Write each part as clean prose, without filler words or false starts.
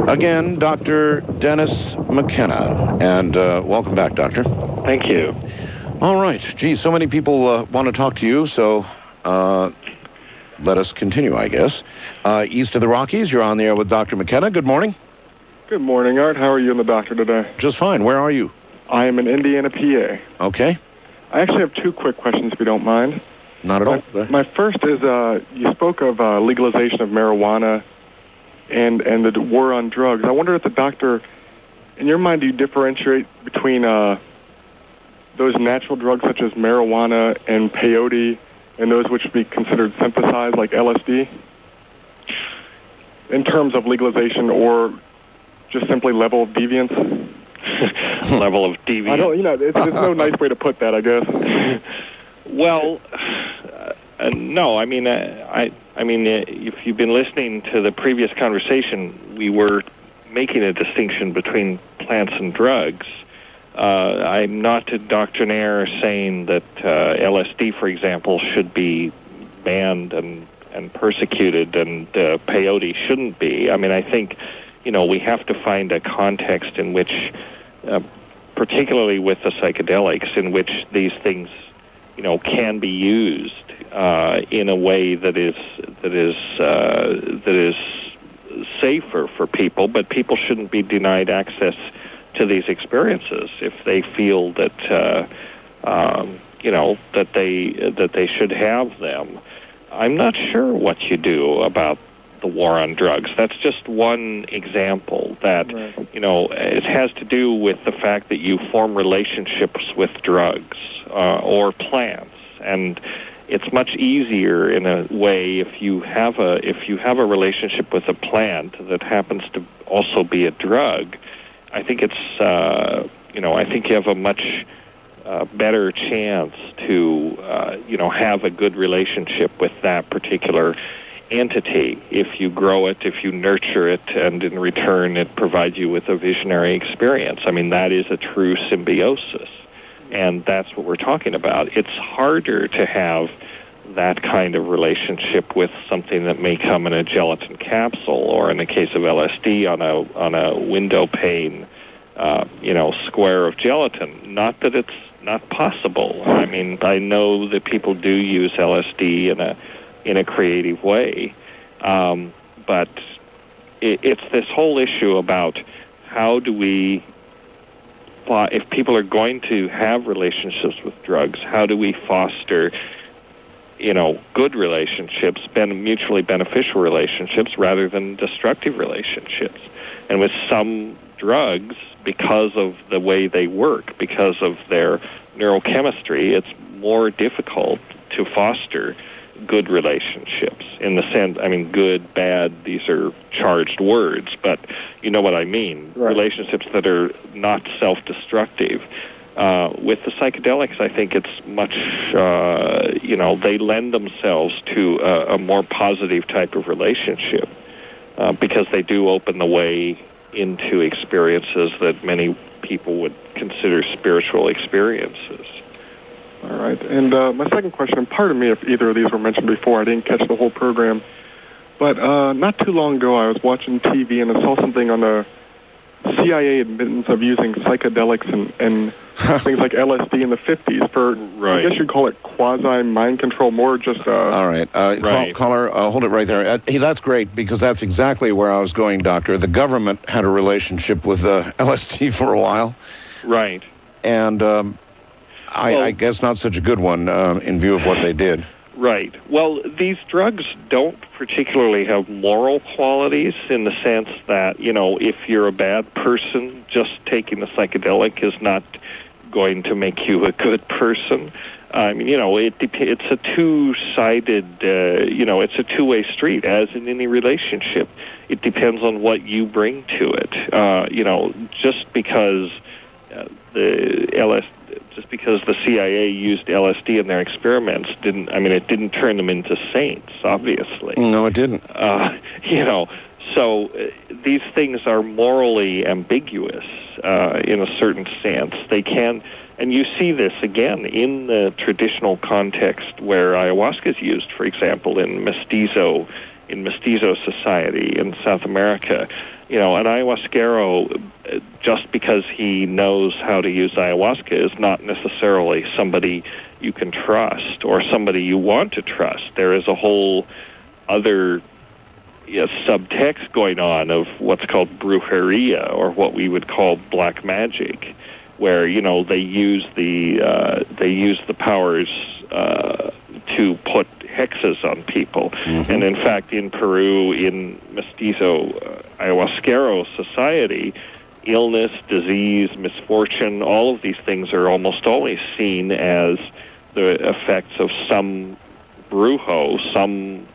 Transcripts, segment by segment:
Again, Dr. Dennis McKenna. And welcome back, Doctor. Thank you. All right. Gee, so many people want to talk to you, so let us continue, I guess. East of the Rockies, you're on the air with Dr. McKenna. Good morning. Good morning, Art. How are you and the doctor today? Just fine. Where are you? I am in Indiana, PA. Okay. I actually have two quick questions, if you don't mind. Not at all. My first is, you spoke of legalization of marijuana and the war on drugs. I wonder if the doctor, in your mind, do you differentiate between those natural drugs such as marijuana and peyote and those which would be considered synthesized like LSD in terms of legalization or just simply level of deviance? Level of deviance. I don't, there's no nice way to put that, I guess. Well, no. I mean, if you've been listening to the previous conversation, we were making a distinction between plants and drugs. I'm not a doctrinaire saying that LSD, for example, should be banned and persecuted, and peyote shouldn't be. I mean, I think, we have to find a context in which, particularly with the psychedelics, in which these things, can be used in a way that is safer for people, but people shouldn't be denied access to these experiences if they feel that that they should have them. I'm not sure what you do about the war on drugs. That's just one example that, right. It has to do with the fact that you form relationships with drugs or plants, and it's much easier in a way if you have a relationship with a plant that happens to also be a drug. I think it's I think you have a much better chance to have a good relationship with that particular entity if you grow it, if you nurture it, and in return it provides you with a visionary experience. I mean, that is a true symbiosis, and that's what we're talking about. It's harder to have that kind of relationship with something that may come in a gelatin capsule, or in the case of LSD on a window pane, square of gelatin. Not that it's not possible. I mean, I know that people do use LSD in a creative way, but it's this whole issue about how do we, if people are going to have relationships with drugs, how do we foster good relationships, mutually beneficial relationships, rather than destructive relationships. And with some drugs, because of the way they work, because of their neurochemistry, it's more difficult to foster good relationships in the sense, good, bad, these are charged words, but you know what I mean. Right. Relationships that are not self-destructive. With the psychedelics, I think it's much, they lend themselves to a more positive type of relationship because they do open the way into experiences that many people would consider spiritual experiences. All right. And my second question, and pardon me if either of these were mentioned before, I didn't catch the whole program, but not too long ago I was watching TV and I saw something on the CIA admittance of using psychedelics and things like LSD in the 50s for, right. I guess you'd call it quasi-mind control, more just... All right. Right. Caller, hold it right there. That's great, because that's exactly where I was going, Doctor. The government had a relationship with LSD for a while. Right. And I guess not such a good one in view of what they did. Right. Well, these drugs don't particularly have moral qualities in the sense that, if you're a bad person, just taking the psychedelic is not going to make you a good person. It's a two-sided, it's a two-way street, as in any relationship. It depends on what you bring to it. Just because just because the CIA used LSD in their experiments it didn't turn them into saints, obviously. No, it didn't. So these things are morally ambiguous in a certain sense. They can, and you see this again in the traditional context where ayahuasca is used, for example, in mestizo society in South America. an ayahuasquero, just because he knows how to use ayahuasca, is not necessarily somebody you can trust or somebody you want to trust. There is a whole other subtext going on of what's called brujeria, or what we would call black magic, where they use the powers to put hexes on people. Mm-hmm. And in fact, in Peru, in Mestizo Ayahuasquero society, illness, disease, misfortune, all of these things are almost always seen as the effects of some brujo, some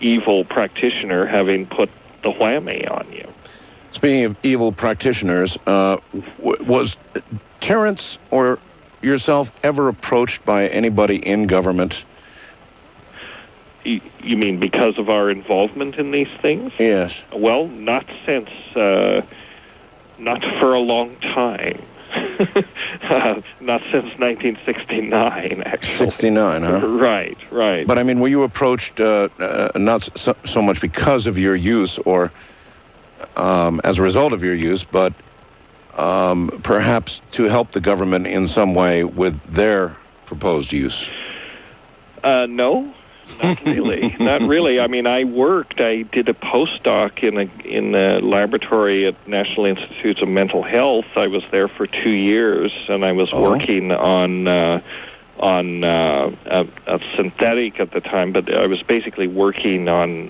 evil practitioner having put the whammy on you. Speaking of evil practitioners, was Terence or yourself ever approached by anybody in government? You mean because of our involvement in these things? Yes. Well, not for a long time. Not since 1969, actually. 69, huh? Right. But, were you approached not so much because of your use or as a result of your use, but perhaps to help the government in some way with their proposed use? No, not really. Not really. I did a postdoc in a laboratory at National Institutes of Mental Health. I was there for 2 years, and I was working on a synthetic at the time, but I was basically working on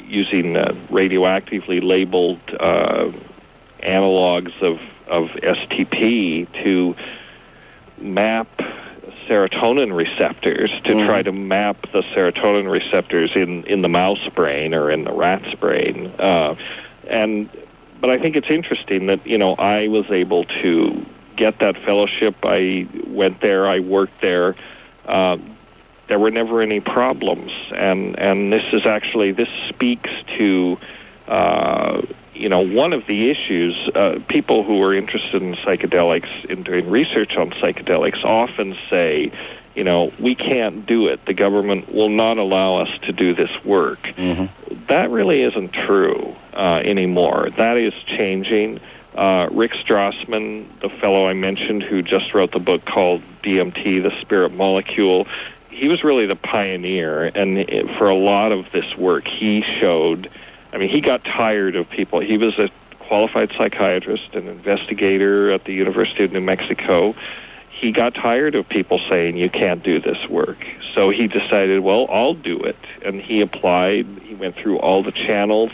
using radioactively labeled analogs of STP to map serotonin receptors, to try to map the serotonin receptors in the mouse brain or in the rat's brain. But I think it's interesting that, I was able to get that fellowship. I went there, I worked there. There were never any problems. And this speaks to, one of the issues. People who are interested in psychedelics, in doing research on psychedelics, often say, we can't do it. The government will not allow us to do this work. Mm-hmm. That really isn't true anymore. That is changing. Rick Strassman, the fellow I mentioned who just wrote the book called DMT, The Spirit Molecule, he was really the pioneer. And for a lot of this work, he showed... he got tired of people. He was a qualified psychiatrist, an investigator at the University of New Mexico. He got tired of people saying, you can't do this work. So he decided, well, I'll do it. And he applied. He went through all the channels.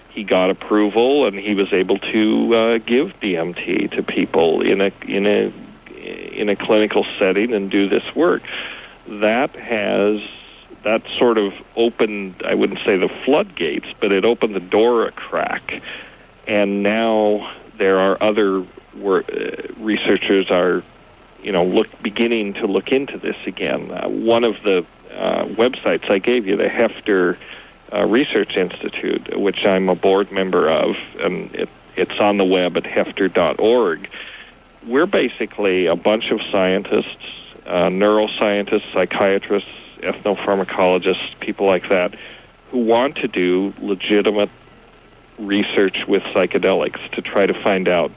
He got approval, and he was able to give DMT to people in a clinical setting and do this work. That sort of opened, I wouldn't say the floodgates, but it opened the door a crack. And now there are other researchers are, beginning to look into this again. One of the websites I gave you, the Hefter Research Institute, which I'm a board member of, and it's on the web at hefter.org. We're basically a bunch of scientists, neuroscientists, psychiatrists, ethnopharmacologists, people like that, who want to do legitimate research with psychedelics to try to find out,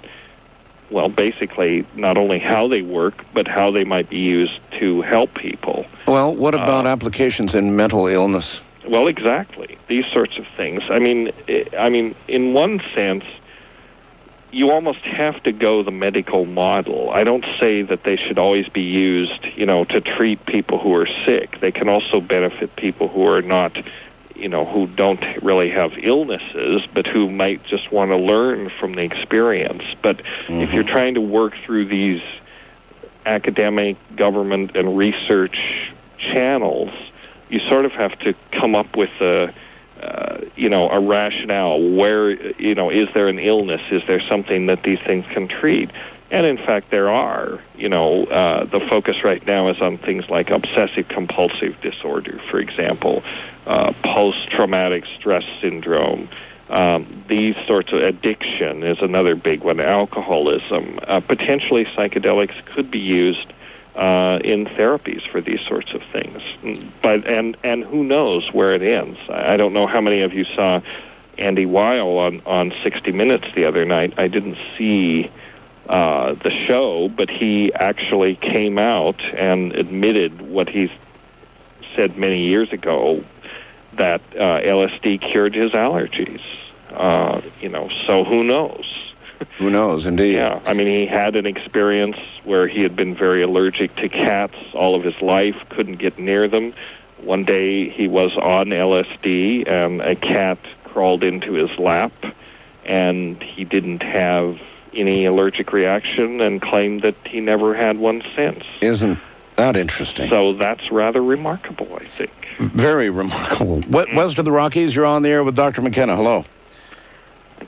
well, basically not only how they work, but how they might be used to help people. Well, what about applications in mental illness? Well, exactly. These sorts of things. In one sense, you almost have to go the medical model. I don't say that they should always be used, to treat people who are sick. They can also benefit people who are not, who don't really have illnesses, but who might just want to learn from the experience. But if you're trying to work through these academic, government, and research channels, you sort of have to come up with a rationale. Where, is there an illness? Is there something that these things can treat? And in fact, there are. The focus right now is on things like obsessive-compulsive disorder, for example, post-traumatic stress syndrome. These sorts of addiction is another big one, alcoholism. Potentially, psychedelics could be used in therapies for these sorts of things. But and who knows where it ends? I don't know how many of you saw Andy Weil on 60 Minutes the other night. I didn't see the show, but he actually came out and admitted what he said many years ago, that LSD cured his allergies. So who knows? Who knows, indeed. Yeah, I mean, he had an experience where he had been very allergic to cats all of his life, couldn't get near them. One day he was on LSD, and a cat crawled into his lap, and he didn't have any allergic reaction and claimed that he never had one since. Isn't that interesting? So that's rather remarkable, I think. Very remarkable. West of the Rockies, you're on the air with Dr. McKenna. Hello.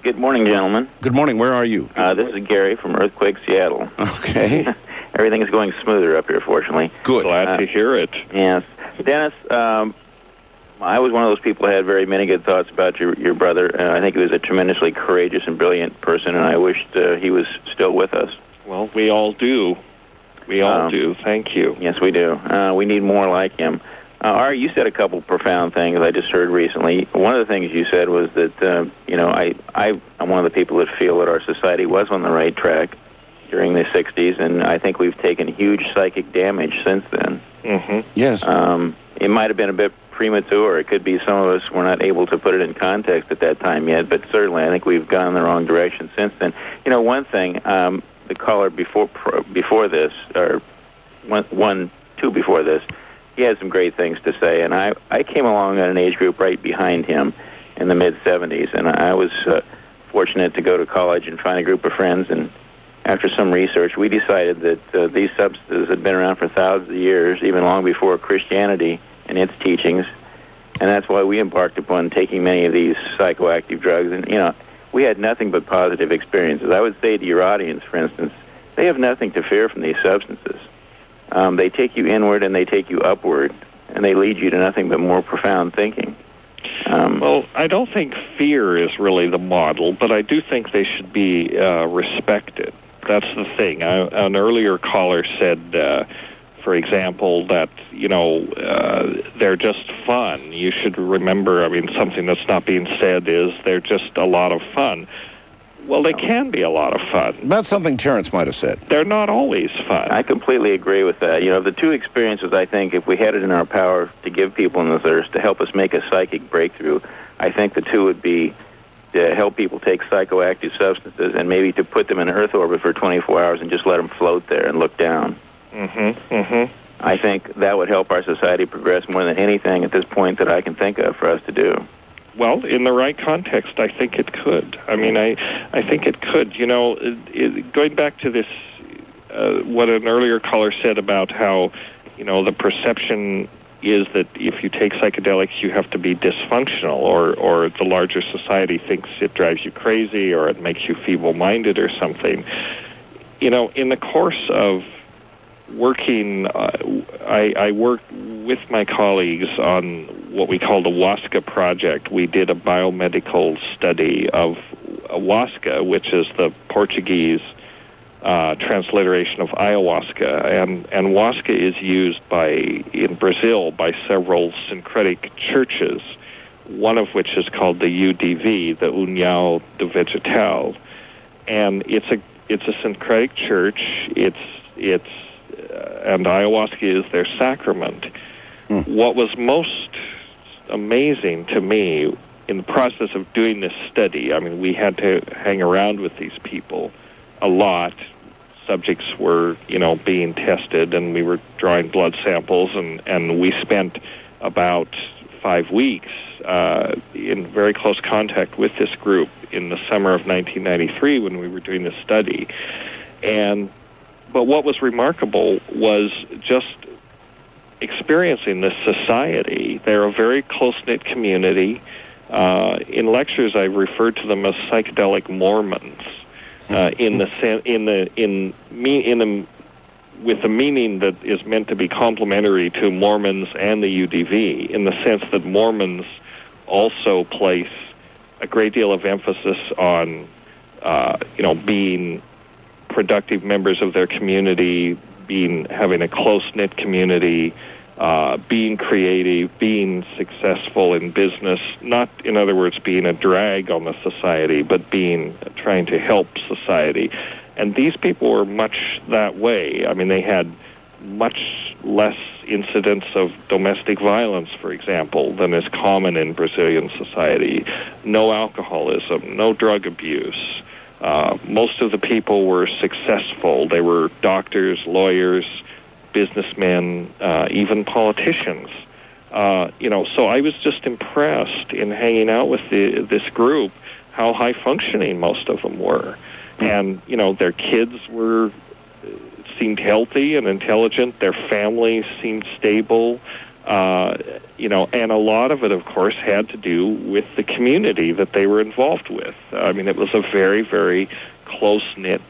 Good morning, gentlemen. Good morning. Where are you? This is Gary from Earthquake, Seattle. Okay. Everything is going smoother up here, fortunately. Good. Glad to hear it. Yes. Dennis, I was one of those people who had very many good thoughts about your brother. I think he was a tremendously courageous and brilliant person, and I wished he was still with us. Well, we all do. We all do. Thank you. Yes, we do. We need more like him. Ari, you said a couple profound things I just heard recently. One of the things you said was that, I'm one of the people that feel that our society was on the right track during the 60s, and I think we've taken huge psychic damage since then. Mm-hmm. Yes. It might have been a bit premature. It could be some of us were not able to put it in context at that time yet, but certainly I think we've gone in the wrong direction since then. One thing, the caller before this, or two before this, he had some great things to say, and I came along at an age group right behind him in the mid-'70s, and I was fortunate to go to college and find a group of friends, and after some research, we decided that these substances had been around for thousands of years, even long before Christianity and its teachings, and that's why we embarked upon taking many of these psychoactive drugs, and, we had nothing but positive experiences. I would say to your audience, for instance, they have nothing to fear from these substances. They take you inward and they take you upward, and they lead you to nothing but more profound thinking. Well, I don't think fear is really the model, but I do think they should be respected. That's the thing. An earlier caller said, for example, that, they're just fun. You should remember, something that's not being said is they're just a lot of fun. Well, they can be a lot of fun. That's something Terence might have said. They're not always fun. I completely agree with that. The two experiences, I think, if we had it in our power to give people on this earth to help us make a psychic breakthrough, I think the two would be to help people take psychoactive substances and maybe to put them in Earth orbit for 24 hours and just let them float there and look down. Mm-hmm, mm-hmm. I think that would help our society progress more than anything at this point that I can think of for us to do. Well, in the right context, I think it could. I think it could. Going back to this, what an earlier caller said about how, the perception is that if you take psychedelics, you have to be dysfunctional, or the larger society thinks it drives you crazy, or it makes you feeble-minded or something. In the course of working, I worked with my colleagues on what we call the Huasca Project. We did a biomedical study of Huasca, which is the Portuguese transliteration of ayahuasca, and Huasca is used in Brazil by several syncretic churches, one of which is called the UDV, the União do Vegetal, and it's a syncretic church. And ayahuasca is their sacrament. What was most amazing to me in the process of doing this study, we had to hang around with these people a lot. Subjects were, being tested, and we were drawing blood samples, and we spent about 5 weeks in very close contact with this group in the summer of 1993 when we were doing this study. But what was remarkable was just experiencing this society. They're a very close-knit community. In lectures, I've referred to them as psychedelic Mormons, with the meaning that is meant to be complementary to Mormons and the UDV, in the sense that Mormons also place a great deal of emphasis on, being productive members of their community, having a close-knit community, being creative, being successful in business, not, in other words, being a drag on the society, but trying to help society. And these people were much that way. I mean, they had much less incidents of domestic violence, for example, than is common in Brazilian society. No alcoholism, no drug abuse. Most of the people were successful. They were doctors, lawyers, businessmen, even politicians. So I was just impressed in hanging out with this group how high functioning most of them were. And, their kids seemed healthy and intelligent. Their families seemed stable. And a lot of it, of course, had to do with the community that they were involved with. I mean, it was a very, very close-knit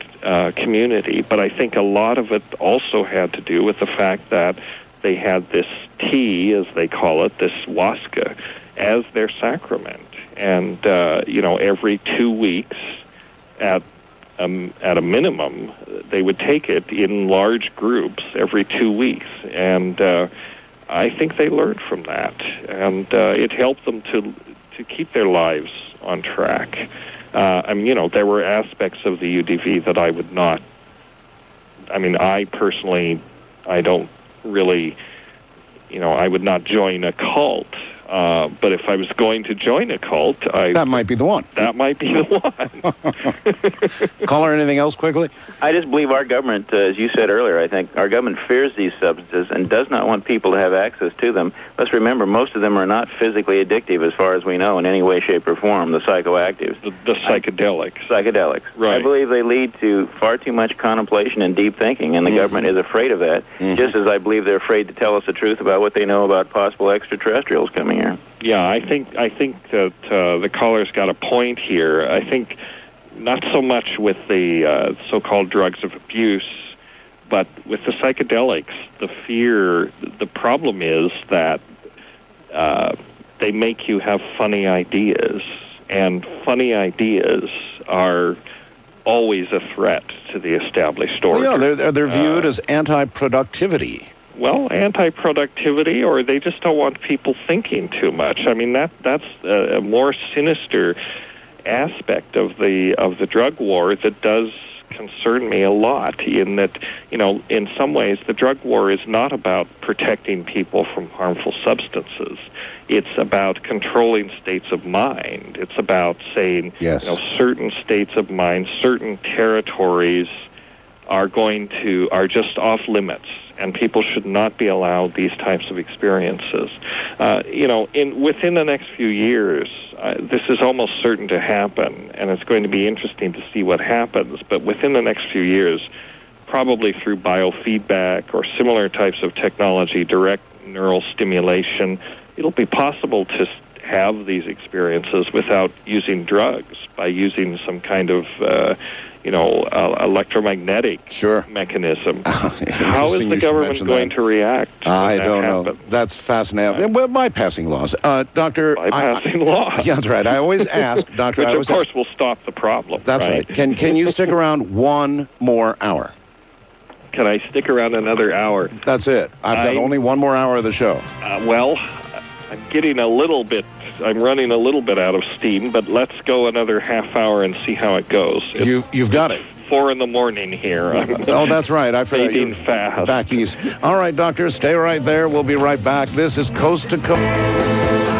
community. But I think a lot of it also had to do with the fact that they had this tea, as they call it, this huasca, as their sacrament. And, every 2 weeks at a minimum, they would take it in large groups every 2 weeks. And I think they learned from that. And it helped them to keep their lives on track. There were aspects of the UDV that I would not... I don't really... I would not join a cult. But if I was going to join a cult, that might be the one. That might be the one. Caller, anything else quickly? I just believe our government, as you said earlier, I think our government fears these substances and does not want people to have access to them. Let's remember, most of them are not physically addictive as far as we know in any way, shape, or form, the psychoactives. The psychedelics. Psychedelics. Right. I believe they lead to far too much contemplation and deep thinking, and the government is afraid of that, just as I believe they're afraid to tell us the truth about what they know about possible extraterrestrials coming here. Yeah, I think that the caller's got a point here. I think not so much with the so-called drugs of abuse, but with the psychedelics, the problem is that they make you have funny ideas, and funny ideas are always a threat to the established order. Well, yeah, they're viewed as anti-productivity. Well, anti-productivity, or they just don't want people thinking too much. I mean, that's a more sinister aspect of the drug war that does concern me a lot, in that, in some ways the drug war is not about protecting people from harmful substances. It's about controlling states of mind. It's about saying, certain states of mind, certain territories are just off limits, and people should not be allowed these types of experiences. Within the next few years, this is almost certain to happen, and it's going to be interesting to see what happens. But within the next few years, probably through biofeedback or similar types of technology, direct neural stimulation, it'll be possible to have these experiences without using drugs, by using some kind of electromagnetic mechanism. How is the government going to react? I don't know. That's fascinating. Well, bypassing laws. Doctor... Bypassing laws. Yeah, that's right. I always ask, Doctor... Which, of course, will stop the problem. That's right. Can you stick around one more hour? Can I stick around another hour? That's it. I've got only one more hour of the show. I'm running a little bit out of steam, but let's go another half hour and see how it goes. You've got it. 4 a.m. here. Oh, that's right. I forgot. Fading fast. Back east. All right, doctor, stay right there. We'll be right back. This is Coast to Coast.